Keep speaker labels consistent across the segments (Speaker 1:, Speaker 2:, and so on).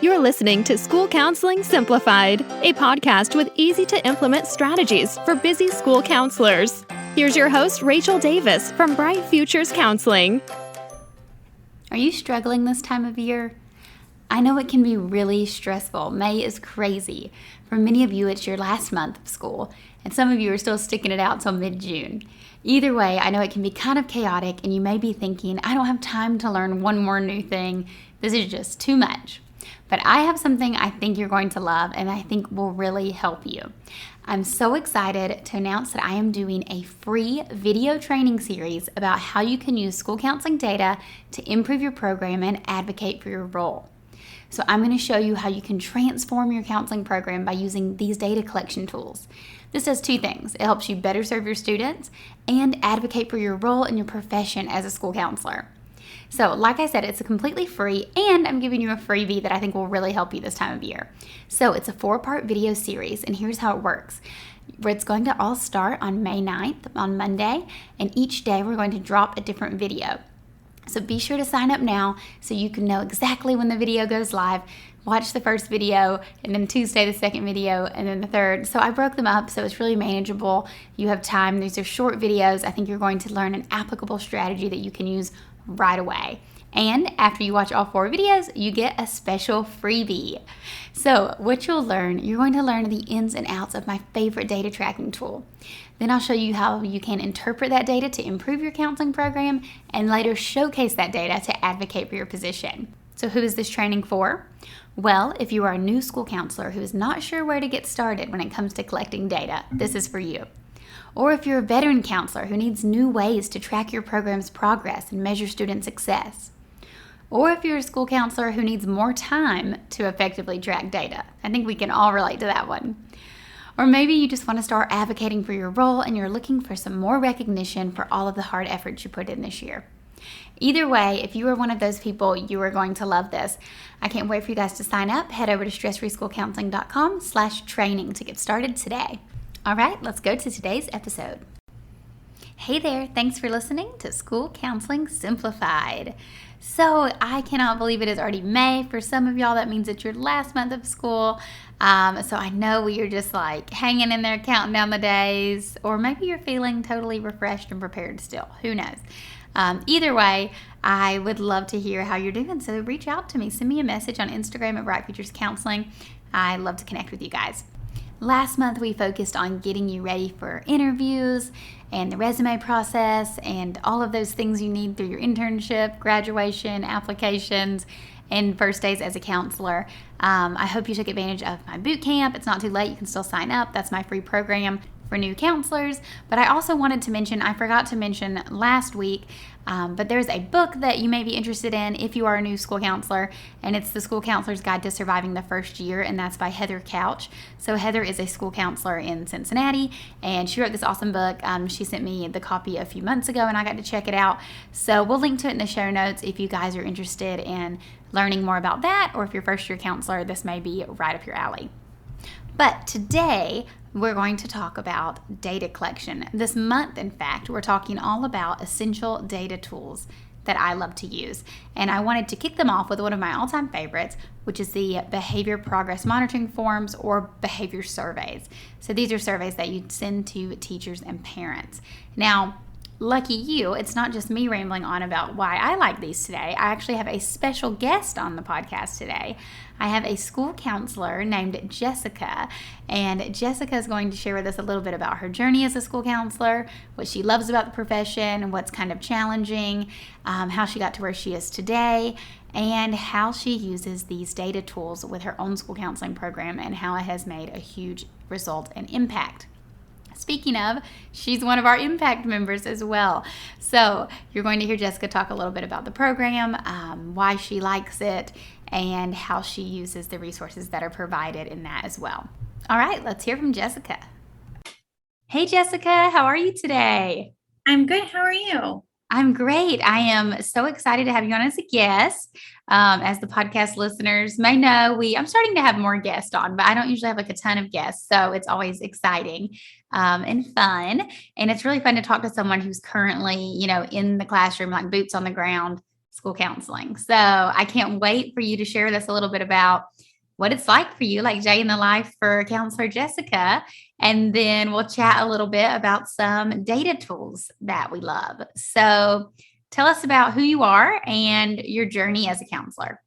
Speaker 1: You're listening to School Counseling Simplified, a podcast with easy-to-implement strategies for busy school counselors. Here's your host, Rachel Davis from Bright Futures Counseling.
Speaker 2: Are you struggling this time of year? I know it can be really stressful. May is crazy. For many of you, it's your last month of school, and some of you are still sticking it out till mid-June. Either way, I know it can be kind of chaotic, and you may be thinking, I don't have time to learn one more new thing. This is just too much. But I have something I think you're going to love and I think will really help you. I'm so excited to announce that I am doing a free video training series about how you can use school counseling data to improve your program and advocate for your role. So I'm going to show you how you can transform your counseling program by using these data collection tools. This does two things. It helps you better serve your students and advocate for your role in your profession as a school counselor. So like I said, it's completely free, and I'm giving you a freebie that I think will really help you this time of year. So it's a 4-part video series, and here's how it works. It's going to all start on May 9th, on Monday, and each day we're going to drop a different video. So be sure to sign up now so you can know exactly when the video goes live. Watch the first video, and then Tuesday the second video, and then the third. So I broke them up so it's really manageable. You have time. These are short videos. I think you're going to learn an applicable strategy that you can use right away. And after you watch all 4 videos, you get a special freebie. So what you're going to learn the ins and outs of my favorite data tracking tool. Then I'll show you how you can interpret that data to improve your counseling program and later showcase that data to advocate for your position. So who is this training for? Well, if you are a new school counselor who is not sure where to get started when it comes to collecting data, this is for you. Or if you're a veteran counselor who needs new ways to track your program's progress and measure student success. Or if you're a school counselor who needs more time to effectively track data. I think we can all relate to that one. Or maybe you just want to start advocating for your role and you're looking for some more recognition for all of the hard efforts you put in this year. Either way, if you are one of those people, you are going to love this. I can't wait for you guys to sign up. Head over to stressfreeschoolcounseling.com/training to get started today. All right, let's go to today's episode. Hey there, thanks for listening to School Counseling Simplified. So I cannot believe it is already May. For some of y'all, that means it's your last month of school. So I know you're just like hanging in there, counting down the days, or maybe you're feeling totally refreshed and prepared still. Who knows? Either way, I would love to hear how you're doing. So reach out to me. Send me a message on Instagram at Bright Futures Counseling. I love to connect with you guys. Last month, we focused on getting you ready for interviews and the resume process and all of those things you need through your internship, graduation, applications, and first days as a counselor. I hope you took advantage of my boot camp. It's not too late. You can still sign up. That's my free program for new counselors. But I also wanted to mention, I forgot to mention last week, but there's a book that you may be interested in if you are a new school counselor, and it's The School Counselor's Guide to Surviving the First Year, and that's by Heather Couch. So Heather is a school counselor in Cincinnati, and she wrote this awesome book. She sent me the copy a few months ago, and I got to check it out. So we'll link to it in the show notes if you guys are interested in learning more about that, or if you're a first-year counselor, this may be right up your alley. But today, we're going to talk about data collection. This month, in fact, we're talking all about essential data tools that I love to use. And I wanted to kick them off with one of my all-time favorites, which is the behavior progress monitoring forms or behavior surveys. So these are surveys that you send to teachers and parents. Now, lucky you, it's not just me rambling on about why I like these today. I actually have a special guest on the podcast today. I have a school counselor named Jessica, and Jessica is going to share with us a little bit about her journey as a school counselor, what she loves about the profession, what's kind of challenging, how she got to where she is today, and how she uses these data tools with her own school counseling program and how it has made a huge result and impact. Speaking of, she's one of our Impact members as well. So you're going to hear Jessica talk a little bit about the program, why she likes it, and how she uses the resources that are provided in that as well. All right, let's hear from Jessica. Hey, Jessica, how are you today?
Speaker 3: I'm good. How are you?
Speaker 2: I'm great. I am so excited to have you on as a guest. As the podcast listeners may know, I'm starting to have more guests on, but I don't usually have like a ton of guests. So it's always exciting and fun. And it's really fun to talk to someone who's currently, in the classroom, like boots on the ground, school counseling. So I can't wait for you to share with us a little bit about what it's like for you, like day in the life for Counselor Jessica. And then we'll chat a little bit about some data tools that we love. So tell us about who you are and your journey as a counselor.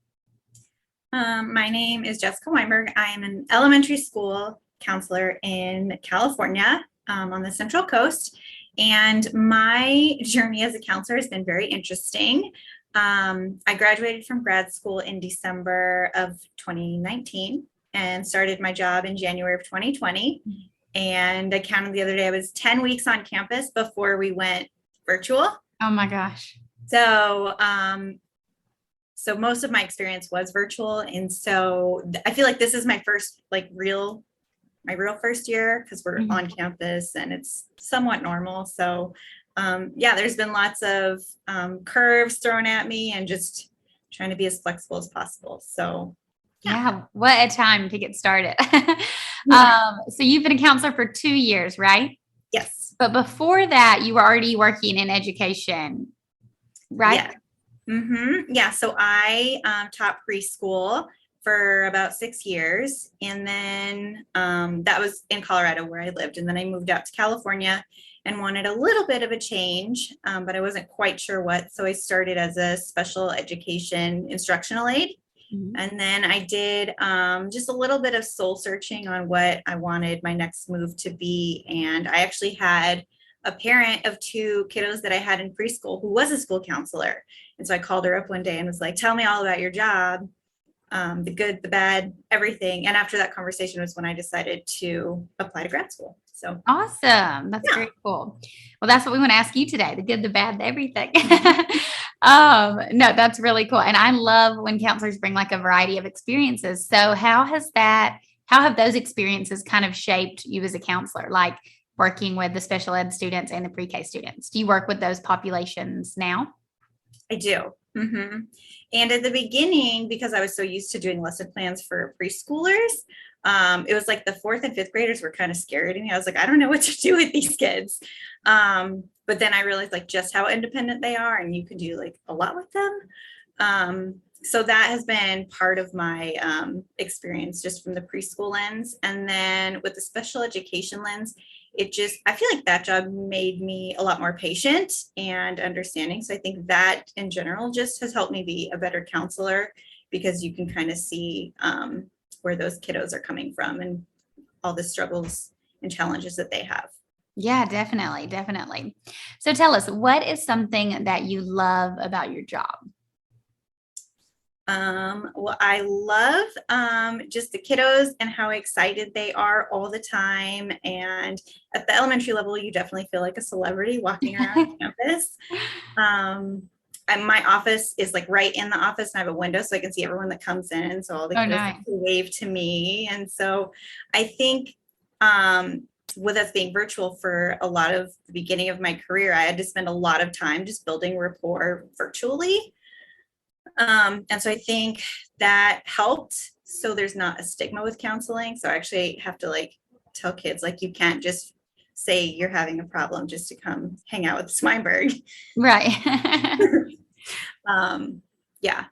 Speaker 3: My name is Jessica Weinberg. I am an elementary school counselor in California on the Central Coast. And my journey as a counselor has been very interesting. I graduated from grad school in December of 2019 and started my job in January of 2020. And I counted the other day, I was 10 weeks on campus before we went virtual.
Speaker 2: Oh my gosh.
Speaker 3: So, so most of my experience was virtual. And so I feel like this is my first real first year because we're on campus and it's somewhat normal. So there's been lots of curves thrown at me and just trying to be as flexible as possible. So
Speaker 2: yeah, what a time to get started. So you've been a counselor for 2 years, right?
Speaker 3: Yes.
Speaker 2: But before that, you were already working in education, right?
Speaker 3: Yeah. So I taught preschool for about 6 years. And then that was in Colorado where I lived. And then I moved out to California and wanted a little bit of a change, but I wasn't quite sure what. So I started as a special education instructional aide. And then I did just a little bit of soul searching on what I wanted my next move to be. And I actually had a parent of 2 kiddos that I had in preschool who was a school counselor. And so I called her up one day and was like, tell me all about your job, the good, the bad, everything. And after that conversation was when I decided to apply to grad school. So
Speaker 2: awesome. That's very cool. Well, that's what we want to ask you today, the good, the bad, the everything. No, that's really cool. And I love when counselors bring like a variety of experiences. So how have those experiences kind of shaped you as a counselor, like working with the special ed students and the pre-K students? Do you work with those populations now?
Speaker 3: I do. And at the beginning, because I was so used to doing lesson plans for preschoolers, it was like the 4th and 5th graders were kind of scary to me. I was like, I don't know what to do with these kids. But then I realized just how independent they are and you can do a lot with them. So that has been part of my experience just from the preschool lens. And then with the special education lens, I feel like that job made me a lot more patient and understanding. So I think that in general just has helped me be a better counselor because you can kind of see where those kiddos are coming from and all the struggles and challenges that they have.
Speaker 2: Yeah, definitely. Definitely. So tell us, what is something that you love about your job?
Speaker 3: Well, I love just the kiddos and how excited they are all the time. And at the elementary level, you definitely feel like a celebrity walking around campus. And my office is right in the office and I have a window so I can see everyone that comes in. So all the kiddos wave to me. And so I think with us being virtual for a lot of the beginning of my career, I had to spend a lot of time just building rapport virtually. And so I think that helped. So there's not a stigma with counseling. So I actually have to tell kids, you can't just say you're having a problem just to come hang out with Weinberg.
Speaker 2: Right.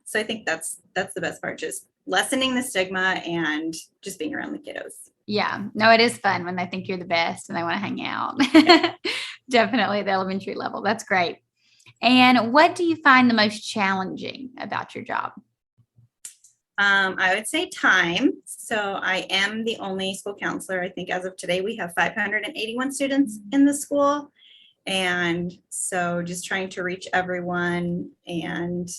Speaker 3: So I think that's the best part, just lessening the stigma and just being around the kiddos.
Speaker 2: Yeah, no, it is fun when they think you're the best and they want to hang out. Definitely at the elementary level. That's great. And what do you find the most challenging about your job?
Speaker 3: I would say time. So I am the only school counselor. I think as of today, we have 581 students in the school. And so just trying to reach everyone and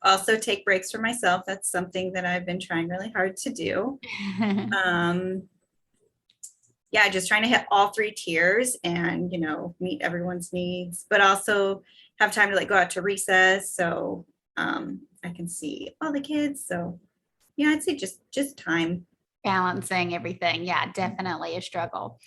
Speaker 3: also take breaks for myself. That's something that I've been trying really hard to do. Just trying to hit all 3 tiers and, meet everyone's needs, but also have time to go out to recess. So I can see all the kids. So yeah, I'd say just time.
Speaker 2: Balancing everything. Yeah, definitely a struggle.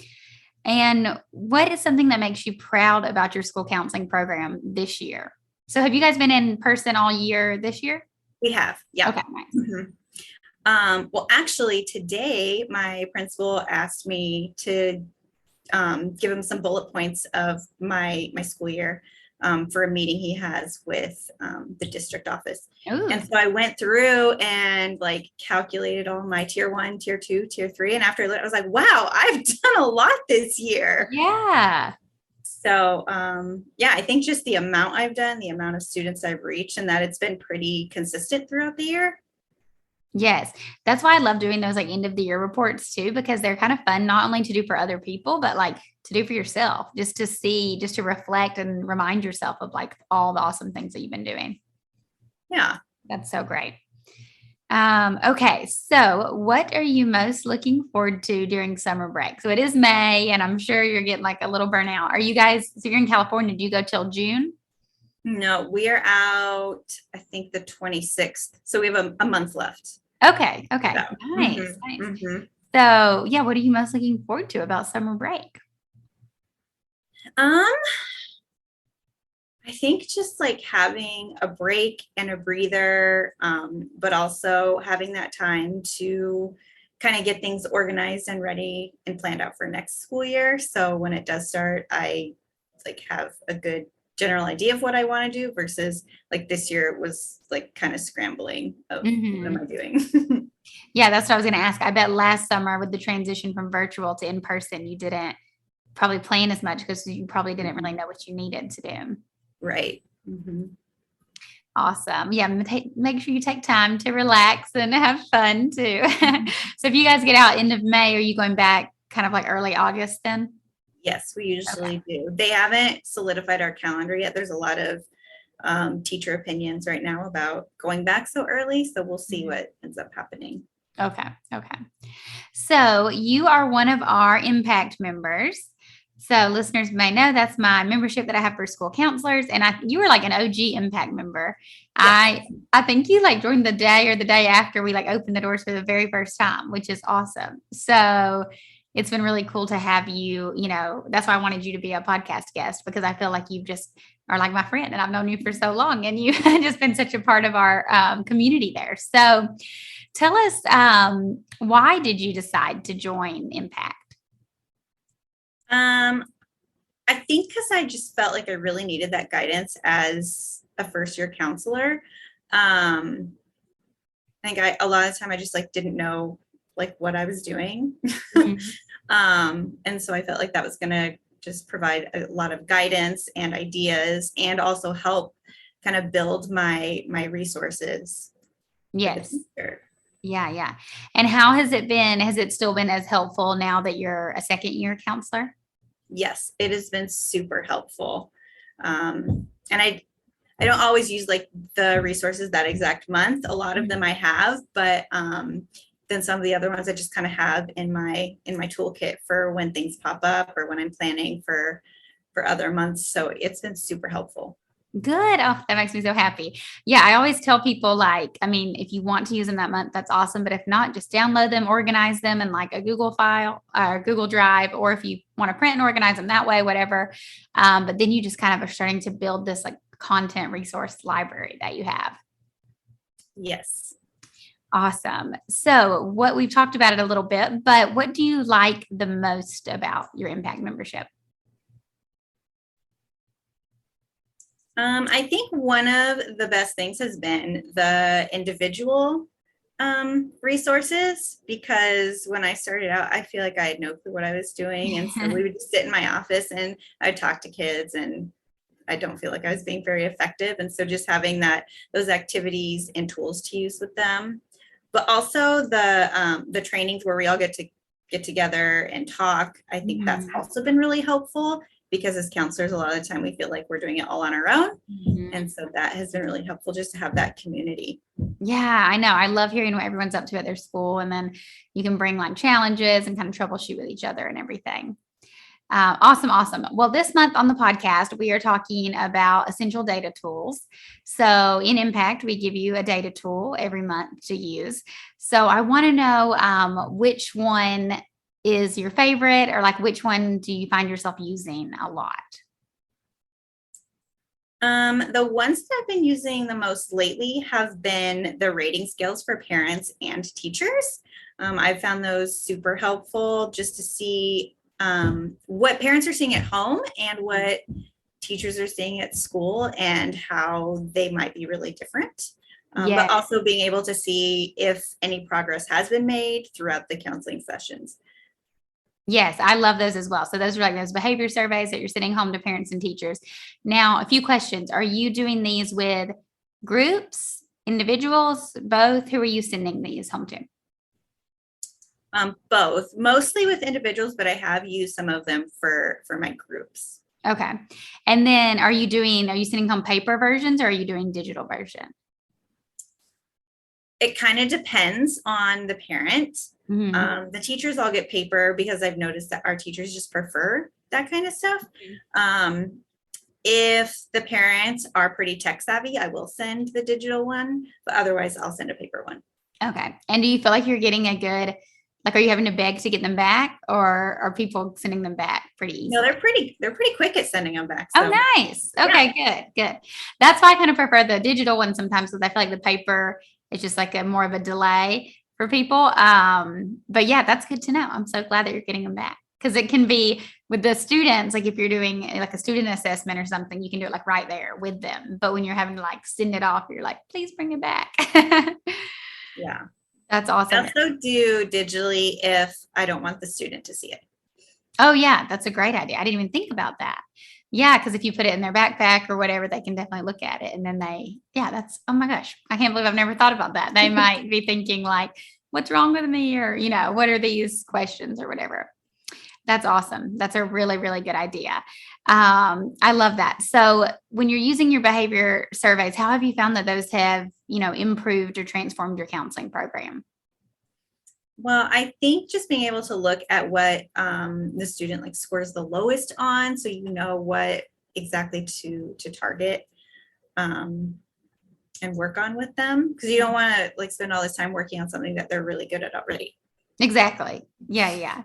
Speaker 2: And what is something that makes you proud about your school counseling program this year? So have you guys been in person all year this year?
Speaker 3: We have. Yeah.
Speaker 2: Okay, nice.
Speaker 3: Well, actually today my principal asked me to give him some bullet points of my school year. for a meeting he has with the district office.
Speaker 2: Ooh.
Speaker 3: And so I went through and like calculated all my tier 1, tier 2, tier 3. And after I was like, wow, I've done a lot this year.
Speaker 2: Yeah.
Speaker 3: So yeah, I think just the amount I've done, the amount of students I've reached, and that it's been pretty consistent throughout the year.
Speaker 2: Yes. That's why I love doing those like end of the year reports too, because they're kind of fun, not only to do for other people, but like to do for yourself, just to see, just to reflect and remind yourself of like all the awesome things that you've been doing.
Speaker 3: Yeah.
Speaker 2: That's so great. Okay. So what are you most looking forward to during summer break? So it is May and I'm sure you're getting like a little burnout. Are you guys, so you're in California, do you go till June?
Speaker 3: No, we are out, I think the 26th. So we have a month left.
Speaker 2: Okay. Okay.
Speaker 3: So,
Speaker 2: Nice. Nice. So yeah, what are you most looking forward to about summer break?
Speaker 3: I think just like having a break and a breather, but also having that time to kind of get things organized and ready and planned out for next school year. So when it does start, I like have a good general idea of what I want to do versus like this year it was like kind of scrambling of what am I doing?
Speaker 2: Yeah, that's what I was going to ask. I bet last summer with the transition from virtual to in person, you didn't probably plan as much because you probably didn't really know what you needed to do.
Speaker 3: Right.
Speaker 2: Awesome. Yeah, make sure you take time to relax and have fun too. So if you guys get out end of May, are you going back kind of like early August then?
Speaker 3: Yes, we usually do. They haven't solidified our calendar yet. There's a lot of teacher opinions right now about going back so early. So we'll see what ends up happening.
Speaker 2: Okay. So you are one of our impact members. So listeners may know that's my membership that I have for school counselors. And you were like an OG impact member. Yes. I think you like joined the day or the day after we like opened the doors for the very first time, which is awesome. So it's been really cool to have you, that's why I wanted you to be a podcast guest, because I feel like you just are like my friend and I've known you for so long and you've just been such a part of our community there. So tell us, why did you decide to join Impact?
Speaker 3: I think because I just felt like I really needed that guidance as a first year counselor. I think a lot of the time I just like didn't know like what I was doing. And so I felt like that was going to just provide a lot of guidance and ideas and also help kind of build my resources.
Speaker 2: Yes. Yeah. And how has it been? Has it still been as helpful now that you're a second year counselor?
Speaker 3: Yes, it has been super helpful. And I don't always use like the resources that exact month. A lot of them I have, but then some of the other ones I just kind of have in my toolkit for when things pop up or when I'm planning for other months. So it's been super helpful.
Speaker 2: Good. Oh, that makes me so happy. Yeah. I always tell people if you want to use them that month, that's awesome. But if not, just download them, organize them in like a Google file or Google Drive, or if you want to print and organize them that way, whatever. But then you just kind of are starting to build this like content resource library that you have.
Speaker 3: Yes.
Speaker 2: Awesome. So what we've talked about it a little bit, but what do you like the most about your Impact membership?
Speaker 3: I think one of the best things has been the individual resources, because when I started out, I feel like I had no clue what I was doing. And so we would just sit in my office and I'd talk to kids and I don't feel like I was being very effective. And so just having those activities and tools to use with them, but also the trainings where we all get together and talk. I think that's also been really helpful, because as counselors, a lot of the time we feel like we're doing it all on our own. And so that has been really helpful just to have that community.
Speaker 2: Yeah, I know. I love hearing what everyone's up to at their school. And then you can bring like challenges and kind of troubleshoot with each other and everything. Awesome. Well, this month on the podcast, we are talking about essential data tools. So in Impact, we give you a data tool every month to use. So I want to know which one is your favorite, or like which one do you find yourself using a lot?
Speaker 3: The ones that I've been using the most lately have been the rating scales for parents and teachers. I've found those super helpful just to see what parents are seeing at home and what teachers are seeing at school and how they might be really different.
Speaker 2: Yes.
Speaker 3: But also being able to see if any progress has been made throughout the counseling sessions.
Speaker 2: Yes, I love those as well. So those are like those behavior surveys that you're sending home to parents and teachers. Now, a few questions. Are you doing these with groups, individuals, both? Who are you sending these home to?
Speaker 3: Both, mostly with individuals, but I have used some of them for my groups.
Speaker 2: Okay. And then are you sending home paper versions or are you doing digital version?
Speaker 3: It kind of depends on the parent.
Speaker 2: Mm-hmm.
Speaker 3: The teachers all get paper because I've noticed that our teachers just prefer that kind of stuff. If the parents are pretty tech savvy, I will send the digital one, but otherwise I'll send a paper one.
Speaker 2: Okay. And do you feel like you're getting a good, like, are you having to beg to get them back, or are people sending them back pretty easily?
Speaker 3: No, they're pretty quick at sending them back.
Speaker 2: So. Oh, nice. Okay, yeah. Good. That's why I kind of prefer the digital one sometimes, because I feel like the paper is just like more of a delay for people. But yeah, that's good to know. I'm so glad that you're getting them back, because it can be with the students, like if you're doing like a student assessment or something, you can do it like right there with them. But when you're having to like send it off, you're like, please bring it back.
Speaker 3: Yeah.
Speaker 2: That's awesome.
Speaker 3: I also do digitally if I don't want the student to see it.
Speaker 2: Oh yeah, that's a great idea. I didn't even think about that. Yeah, because if you put it in their backpack or whatever, they can definitely look at it. And then oh my gosh, I can't believe I've never thought about that. They might be thinking like, what's wrong with me? Or, what are these questions or whatever. That's awesome. That's a really, really good idea. I love that. So when you're using your behavior surveys, how have you found that those have, improved or transformed your counseling program?
Speaker 3: Well, I think just being able to look at what the student like scores the lowest on, so you know what exactly to target and work on with them, because you don't want to like spend all this time working on something that they're really good at already.
Speaker 2: Exactly. Yeah.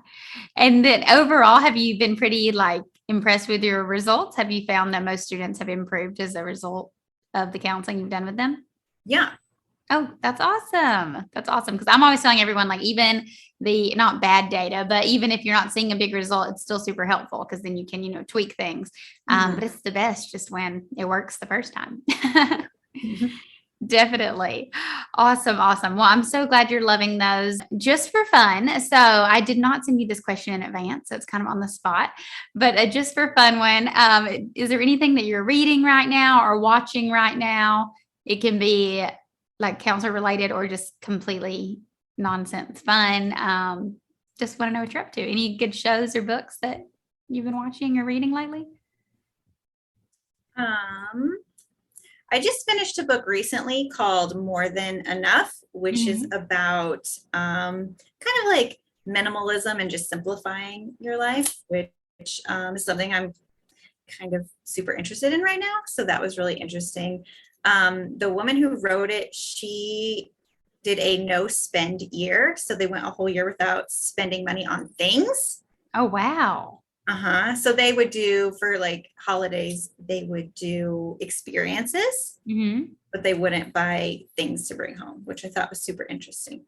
Speaker 2: And then overall, have you been pretty like impressed with your results? Have you found that most students have improved as a result of the counseling you've done with them?
Speaker 3: Yeah.
Speaker 2: Oh, that's awesome. That's awesome. Because I'm always telling everyone, like, even the not bad data, but even if you're not seeing a big result, it's still super helpful, because then you can, tweak things. But it's the best just when it works the first time. Definitely. Awesome. Well, I'm so glad you're loving those. Just for fun. So I did not send you this question in advance, so it's kind of on the spot, but just for fun one, is there anything that you're reading right now or watching right now? It can be like counselor related or just completely nonsense fun. Just want to know what you're up to. Any good shows or books that you've been watching or reading lately?
Speaker 3: I just finished a book recently called More Than Enough, which is about kind of like minimalism and just simplifying your life, which is something I'm kind of super interested in right now. So that was really interesting. The woman who wrote it, she did a no spend year. So they went a whole year without spending money on things.
Speaker 2: Oh, wow.
Speaker 3: So they would do, for like holidays, they would do experiences, but they wouldn't buy things to bring home, which I thought was super interesting.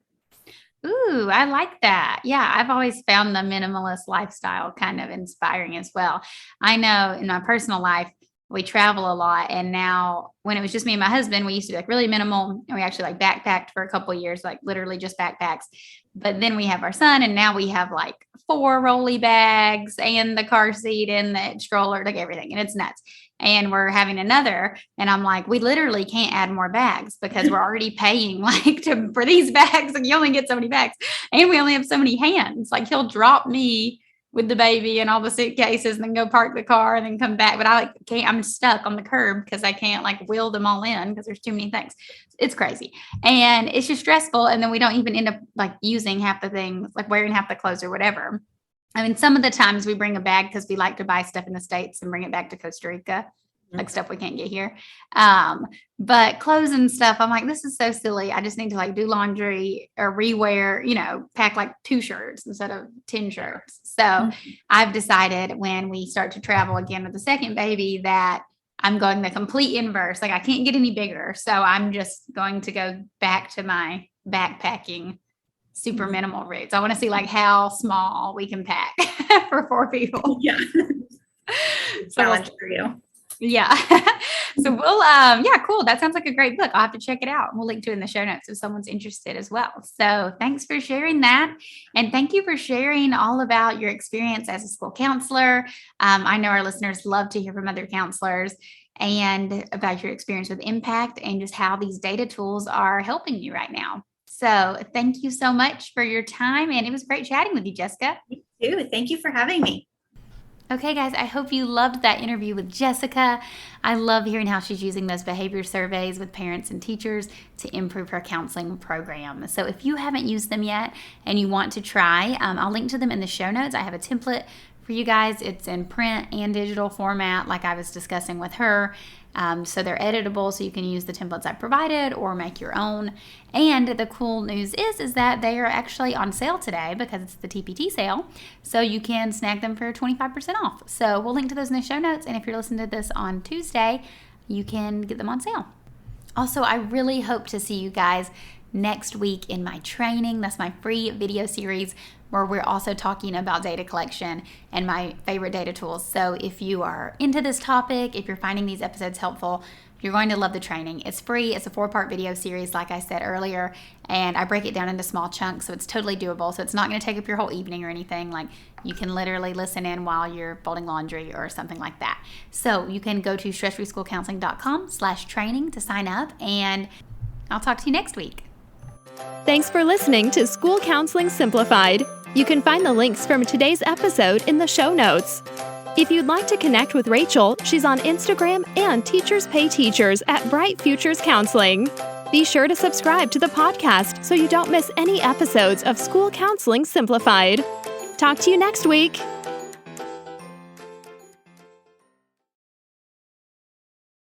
Speaker 2: Ooh, I like that. Yeah, I've always found the minimalist lifestyle kind of inspiring as well. I know in my personal life, we travel a lot. And now when it was just me and my husband, we used to be like really minimal. And we actually like backpacked for a couple of years, like literally just backpacks. But then we have our son, and now we have like 4 rolly bags and the car seat and the stroller, like everything. And it's nuts. And we're having another. And I'm like, we literally can't add more bags because we're already paying like for these bags. And you only get so many bags. And we only have so many hands. Like he'll drop me with the baby and all the suitcases and then go park the car and then come back. But I can't, I'm stuck on the curb because I can't like wheel them all in because there's too many things. It's crazy. And it's just stressful. And then we don't even end up like using half the things, like wearing half the clothes or whatever. I mean, some of the times we bring a bag because we like to buy stuff in the States and bring it back to Costa Rica, like stuff we can't get here. But clothes and stuff, I'm like, this is so silly. I just need to like do laundry or rewear, pack like 2 shirts instead of 10 shirts. So I've decided when we start to travel again with the second baby that I'm going the complete inverse. Like I can't get any bigger. So I'm just going to go back to my backpacking super minimal roots. I want to see like how small we can pack for 4 people.
Speaker 3: Yeah. Challenge for you.
Speaker 2: Yeah. So we'll, cool. That sounds like a great book. I'll have to check it out. We'll link to it in the show notes if someone's interested as well. So thanks for sharing that. And thank you for sharing all about your experience as a school counselor. I know our listeners love to hear from other counselors and about your experience with Impact and just how these data tools are helping you right now. So thank you so much for your time. And it was great chatting with you, Jessica.
Speaker 3: You too. Thank you for having me.
Speaker 2: Okay, guys, I hope you loved that interview with Jessica. I love hearing how she's using those behavior surveys with parents and teachers to improve her counseling program. So if you haven't used them yet and you want to try, I'll link to them in the show notes. I have a template for you guys. It's in print and digital format, like I was discussing with her. So they're editable, so you can use the templates I provided or make your own. And the cool news is that they are actually on sale today because it's the TPT sale. So you can snag them for 25% off. So we'll link to those in the show notes. And if you're listening to this on Tuesday, you can get them on sale. Also, I really hope to see you guys next week in my training. That's my free video series where we're also talking about data collection and my favorite data tools. So if you are into this topic, if you're finding these episodes helpful, you're going to love the training. It's free. It's a 4-part video series, like I said earlier, and I break it down into small chunks, so it's totally doable. So it's not going to take up your whole evening or anything. Like, you can literally listen in while you're folding laundry or something like that. So you can go to stressfreeschoolcounseling.com/training to sign up, and I'll talk to you next week.
Speaker 1: Thanks for listening to School Counseling Simplified. You can find the links from today's episode in the show notes. If you'd like to connect with Rachel, she's on Instagram and Teachers Pay Teachers at Bright Futures Counseling. Be sure to subscribe to the podcast so you don't miss any episodes of School Counseling Simplified. Talk to you next week.